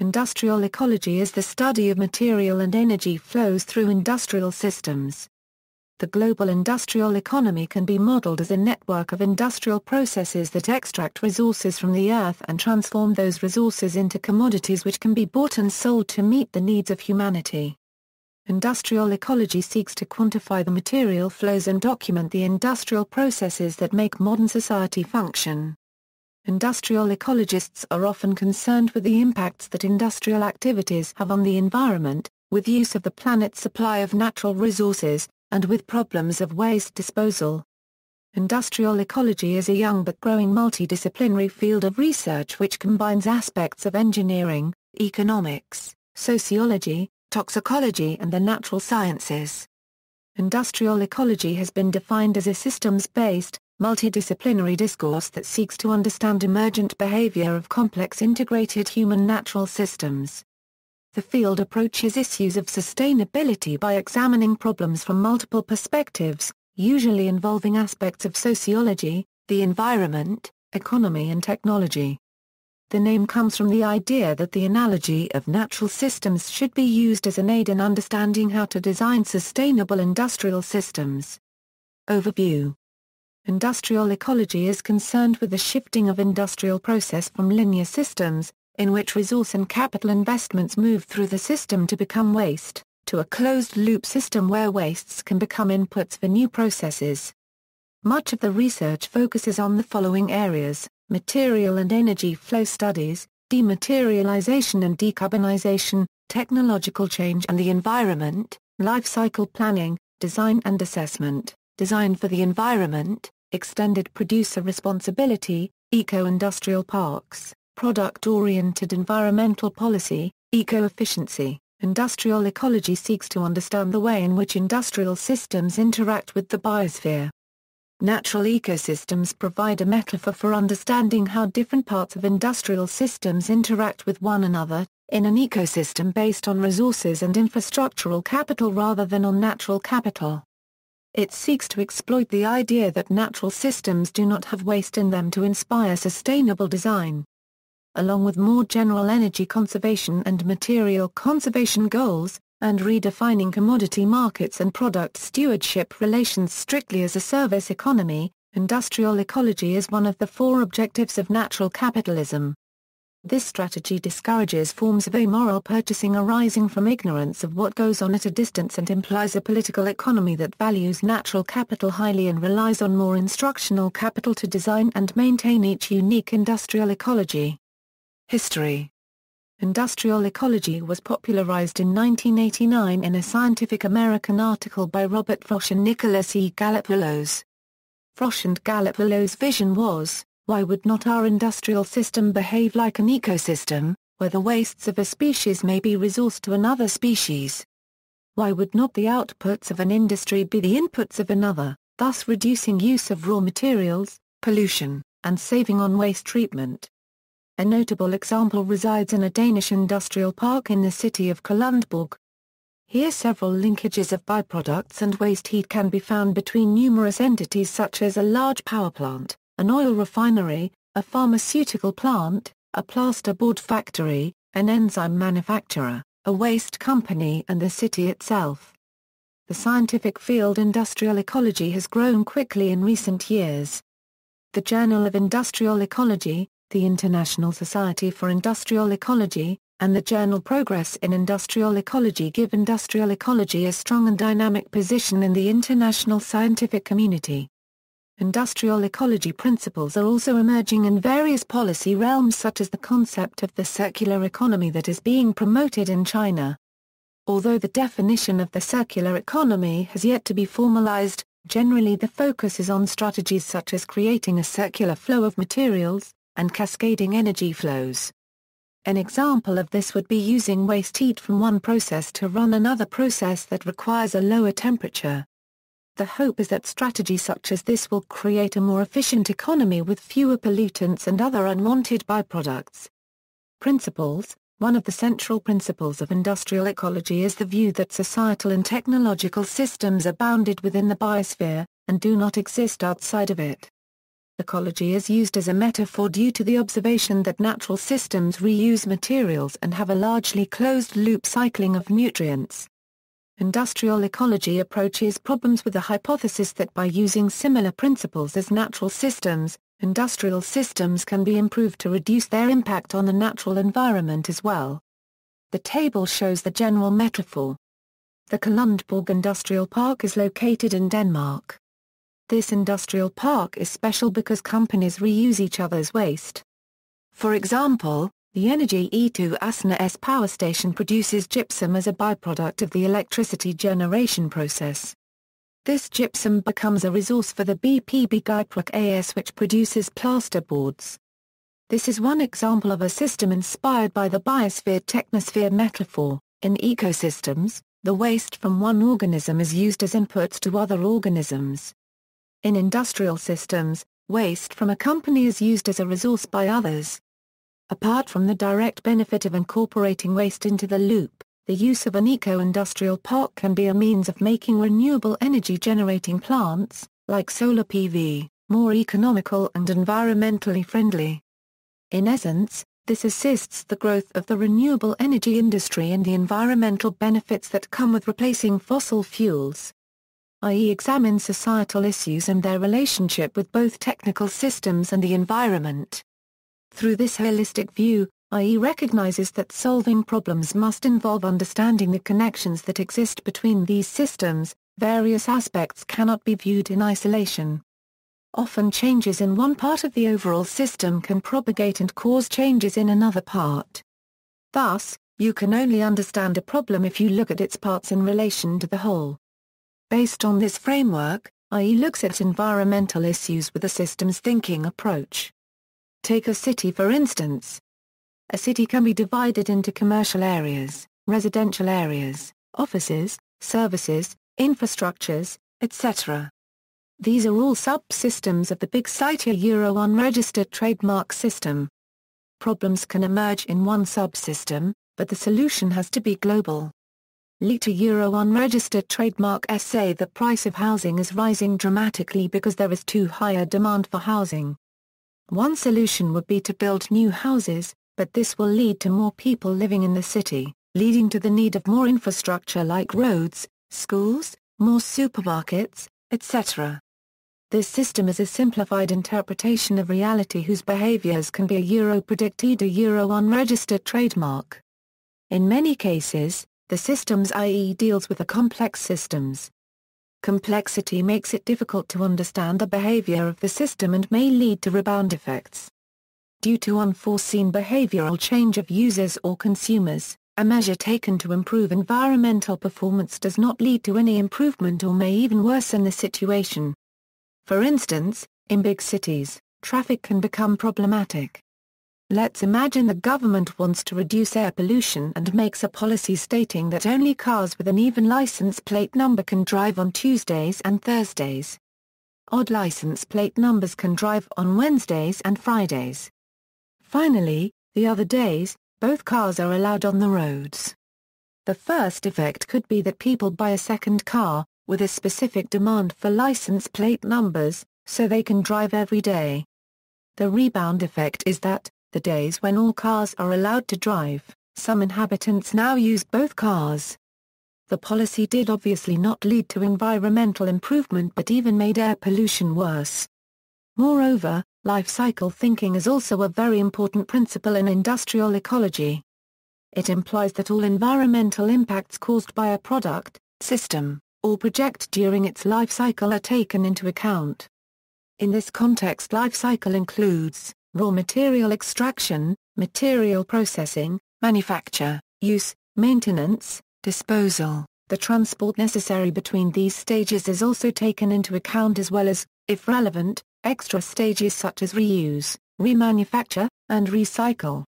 Industrial ecology is the study of material and energy flows through industrial systems. The global industrial economy can be modeled as a network of industrial processes that extract resources from the earth and transform those resources into commodities which can be bought and sold to meet the needs of humanity. Industrial ecology seeks to quantify the material flows and document the industrial processes that make modern society function. Industrial ecologists are often concerned with the impacts that industrial activities have on the environment, with use of the planet's supply of natural resources, and with problems of waste disposal. Industrial ecology is a young but growing multidisciplinary field of research which combines aspects of engineering, economics, sociology, toxicology and the natural sciences. Industrial ecology has been defined as a systems-based, multidisciplinary discourse that seeks to understand emergent behavior of complex integrated human-natural systems. The field approaches issues of sustainability by examining problems from multiple perspectives, usually involving aspects of sociology, the environment, economy and technology. The name comes from the idea that the analogy of natural systems should be used as an aid in understanding how to design sustainable industrial systems. Overview. Industrial ecology is concerned with the shifting of industrial process from linear systems, in which resource and capital investments move through the system to become waste, to a closed-loop system where wastes can become inputs for new processes. Much of the research focuses on the following areas: material and energy flow studies, dematerialization and decarbonization, technological change and the environment, life cycle planning, design and assessment, design for the environment, extended producer responsibility, eco-industrial parks, product-oriented environmental policy, eco-efficiency. Industrial ecology seeks to understand the way in which industrial systems interact with the biosphere. Natural ecosystems provide a metaphor for understanding how different parts of industrial systems interact with one another, in an ecosystem based on resources and infrastructural capital rather than on natural capital. It seeks to exploit the idea that natural systems do not have waste in them to inspire sustainable design. Along with more general energy conservation and material conservation goals, and redefining commodity markets and product stewardship relations strictly as a service economy, industrial ecology is one of the four objectives of natural capitalism. This strategy discourages forms of amoral purchasing arising from ignorance of what goes on at a distance and implies a political economy that values natural capital highly and relies on more instructional capital to design and maintain each unique industrial ecology. History. Industrial ecology was popularized in 1989 in a Scientific American article by Robert Frosch and Nicholas E. Galopoulos. Frosch and Galopoulos' vision was, why would not our industrial system behave like an ecosystem, where the wastes of a species may be resourced to another species? Why would not the outputs of an industry be the inputs of another, thus reducing use of raw materials, pollution, and saving on waste treatment? A notable example resides in a Danish industrial park in the city of Kalundborg. Here several linkages of byproducts and waste heat can be found between numerous entities such as a large power plant, an oil refinery, a pharmaceutical plant, a plasterboard factory, an enzyme manufacturer, a waste company and the city itself. The scientific field industrial ecology has grown quickly in recent years. The Journal of Industrial Ecology, the International Society for Industrial Ecology, and the journal Progress in Industrial Ecology give industrial ecology a strong and dynamic position in the international scientific community. Industrial ecology principles are also emerging in various policy realms such as the concept of the circular economy that is being promoted in China. Although the definition of the circular economy has yet to be formalized, generally the focus is on strategies such as creating a circular flow of materials, and cascading energy flows. An example of this would be using waste heat from one process to run another process that requires a lower temperature. The hope is that strategies such as this will create a more efficient economy with fewer pollutants and other unwanted byproducts. Principles. One of the central principles of industrial ecology is the view that societal and technological systems are bounded within the biosphere, and do not exist outside of it. Ecology is used as a metaphor due to the observation that natural systems reuse materials and have a largely closed-loop cycling of nutrients. Industrial ecology approaches problems with the hypothesis that by using similar principles as natural systems, industrial systems can be improved to reduce their impact on the natural environment as well. The table shows the general metaphor. The Kalundborg Industrial Park is located in Denmark. This industrial park is special because companies reuse each other's waste. For example, the Energy E2 Asnæs power station produces gypsum as a byproduct of the electricity generation process. This gypsum becomes a resource for the BP Byggebruk AS, which produces plasterboards. This is one example of a system inspired by the biosphere-technosphere metaphor. In ecosystems, the waste from one organism is used as inputs to other organisms. In industrial systems, waste from a company is used as a resource by others. Apart from the direct benefit of incorporating waste into the loop, the use of an eco-industrial park can be a means of making renewable energy-generating plants, like solar PV, more economical and environmentally friendly. In essence, this assists the growth of the renewable energy industry and the environmental benefits that come with replacing fossil fuels, i.e. examines societal issues and their relationship with both technical systems and the environment. Through this holistic view, i.e. recognizes that solving problems must involve understanding the connections that exist between these systems. Various aspects cannot be viewed in isolation. Often changes in one part of the overall system can propagate and cause changes in another part. Thus, you can only understand a problem if you look at its parts in relation to the whole. Based on this framework, i.e. looks at environmental issues with a systems thinking approach. Take a city for instance. A city can be divided into commercial areas, residential areas, offices, services, infrastructures, etc. These are all subsystems of the big CITES Euro unregistered trademark system. Problems can emerge in one subsystem, but the solution has to be global. Lita Euro unregistered trademark say the price of housing is rising dramatically because there is too high a demand for housing. One solution would be to build new houses, but this will lead to more people living in the city, leading to the need of more infrastructure like roads, schools, more supermarkets, etc. This system is a simplified interpretation of reality whose behaviors can be a Euro predicted Euro unregistered trademark. In many cases, the systems i.e. deals with the complex systems. Complexity makes it difficult to understand the behavior of the system and may lead to rebound effects. Due to unforeseen behavioral change of users or consumers, a measure taken to improve environmental performance does not lead to any improvement or may even worsen the situation. For instance, in big cities, traffic can become problematic. Let's imagine the government wants to reduce air pollution and makes a policy stating that only cars with an even license plate number can drive on Tuesdays and Thursdays. Odd license plate numbers can drive on Wednesdays and Fridays. Finally, the other days, both cars are allowed on the roads. The first effect could be that people buy a second car, with a specific demand for license plate numbers, so they can drive every day. The rebound effect is that, the days when all cars are allowed to drive, some inhabitants now use both cars. The policy did obviously not lead to environmental improvement but even made air pollution worse. Moreover, life cycle thinking is also a very important principle in industrial ecology. It implies that all environmental impacts caused by a product, system, or project during its life cycle are taken into account. In this context, life cycle includes raw material extraction, material processing, manufacture, use, maintenance, disposal. The transport necessary between these stages is also taken into account as well as, if relevant, extra stages such as reuse, remanufacture, and recycle.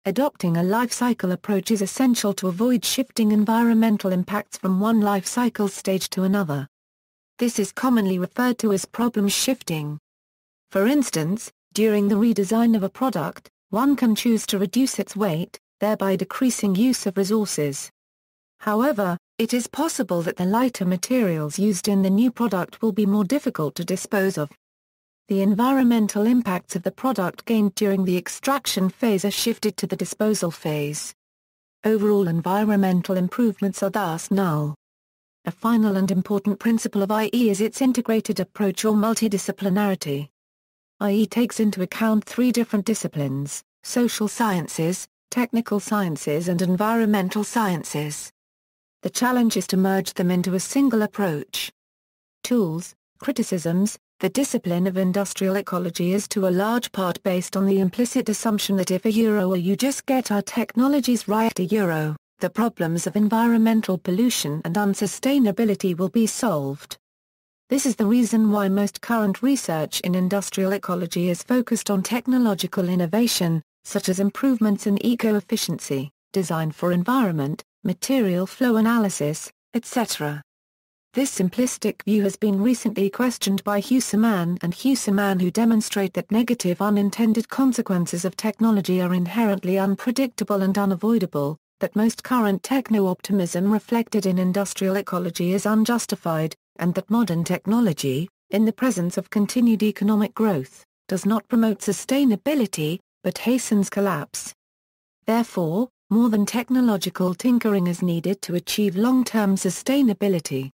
Adopting a life cycle approach is essential to avoid shifting environmental impacts from one life cycle stage to another. This is commonly referred to as problem shifting. For instance, during the redesign of a product, one can choose to reduce its weight, thereby decreasing use of resources. However, it is possible that the lighter materials used in the new product will be more difficult to dispose of. the environmental impacts of the product gained during the extraction phase are shifted to the disposal phase. Overall environmental improvements are thus null. A final and important principle of IE is its integrated approach or multidisciplinarity. IE takes into account three different disciplines: social sciences, technical sciences and environmental sciences. The challenge is to merge them into a single approach. Tools, criticisms. The discipline of industrial ecology is to a large part based on the implicit assumption that if you just get our technologies right the problems of environmental pollution and unsustainability will be solved. This is the reason why most current research in industrial ecology is focused on technological innovation, such as improvements in eco-efficiency, design for environment, material flow analysis, etc. This simplistic view has been recently questioned by Husserman and Husserman, who demonstrate that negative unintended consequences of technology are inherently unpredictable and unavoidable, that most current techno-optimism reflected in industrial ecology is unjustified, and that modern technology, in the presence of continued economic growth, does not promote sustainability, but hastens collapse. Therefore, more than technological tinkering is needed to achieve long-term sustainability.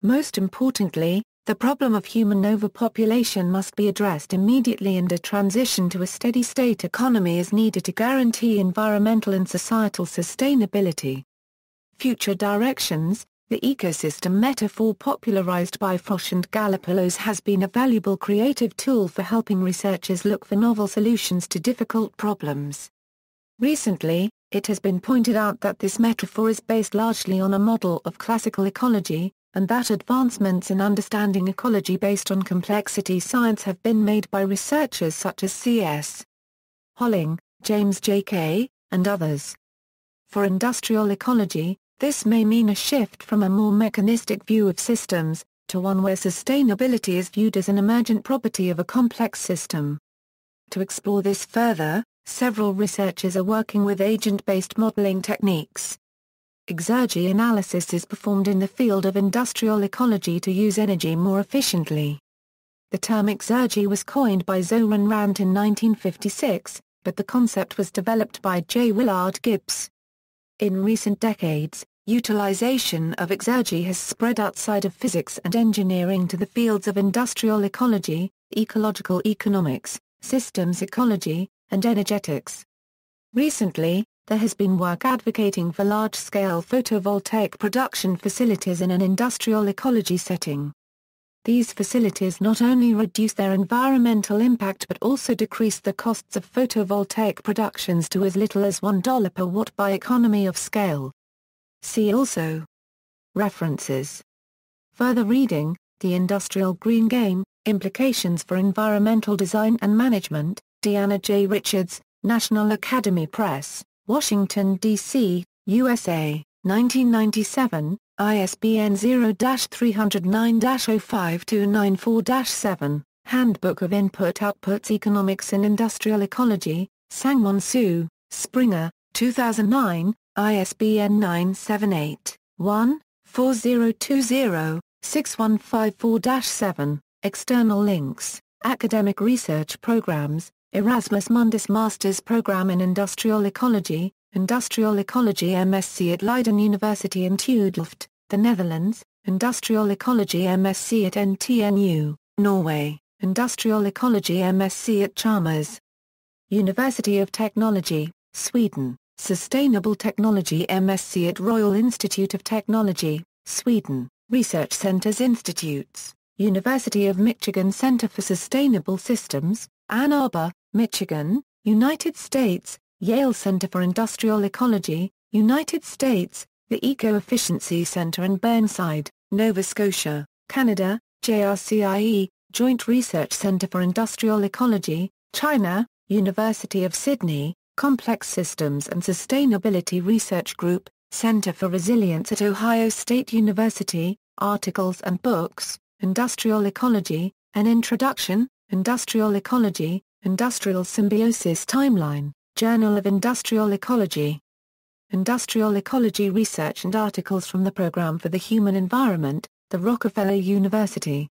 Most importantly, the problem of human overpopulation must be addressed immediately, and a transition to a steady-state economy is needed to guarantee environmental and societal sustainability. Future directions. The ecosystem metaphor popularized by Frosch and Galapagos has been a valuable creative tool for helping researchers look for novel solutions to difficult problems. Recently, it has been pointed out that this metaphor is based largely on a model of classical ecology, and that advancements in understanding ecology based on complexity science have been made by researchers such as C.S. Holling, James J.K., and others. For industrial ecology, this may mean a shift from a more mechanistic view of systems, to one where sustainability is viewed as an emergent property of a complex system. To explore this further, several researchers are working with agent-based modeling techniques. Exergy analysis is performed in the field of industrial ecology to use energy more efficiently. The term exergy was coined by Zoran Rant in 1956, but the concept was developed by J. Willard Gibbs. In recent decades, utilization of exergy has spread outside of physics and engineering to the fields of industrial ecology, ecological economics, systems ecology, and energetics. Recently, there has been work advocating for large-scale photovoltaic production facilities in an industrial ecology setting. These facilities not only reduce their environmental impact but also decrease the costs of photovoltaic productions to as little as $1 per watt by economy of scale. See also. References. Further reading: The Industrial Green Game, Implications for Environmental Design and Management, Deanna J. Richards, National Academy Press, Washington, D.C., USA, 1997, ISBN 0-309-05294-7, Handbook of Input-Outputs Economics in Industrial Ecology, Sangwon Soo, Springer, 2009, ISBN 978-1-4020-6154-7, External links, Academic Research Programs, Erasmus Mundus Master's Program in Industrial Ecology, MSc at Leiden University in Delft, the Netherlands, Industrial Ecology MSc at NTNU, Norway, Industrial Ecology MSc at Chalmers University of Technology, Sweden, Sustainable Technology MSc at Royal Institute of Technology, Sweden, Research Centers Institutes, University of Michigan Center for Sustainable Systems, Ann Arbor, Michigan, United States, Yale Center for Industrial Ecology, United States, the Eco-Efficiency Center in Burnside, Nova Scotia, Canada, JRCIE, Joint Research Center for Industrial Ecology, China, University of Sydney, Complex Systems and Sustainability Research Group, Center for Resilience at Ohio State University, Articles and Books, Industrial Ecology, An Introduction, Industrial Ecology, Industrial Symbiosis Timeline, Journal of Industrial Ecology. Industrial Ecology Research and articles from the Program for the Human Environment, the Rockefeller University.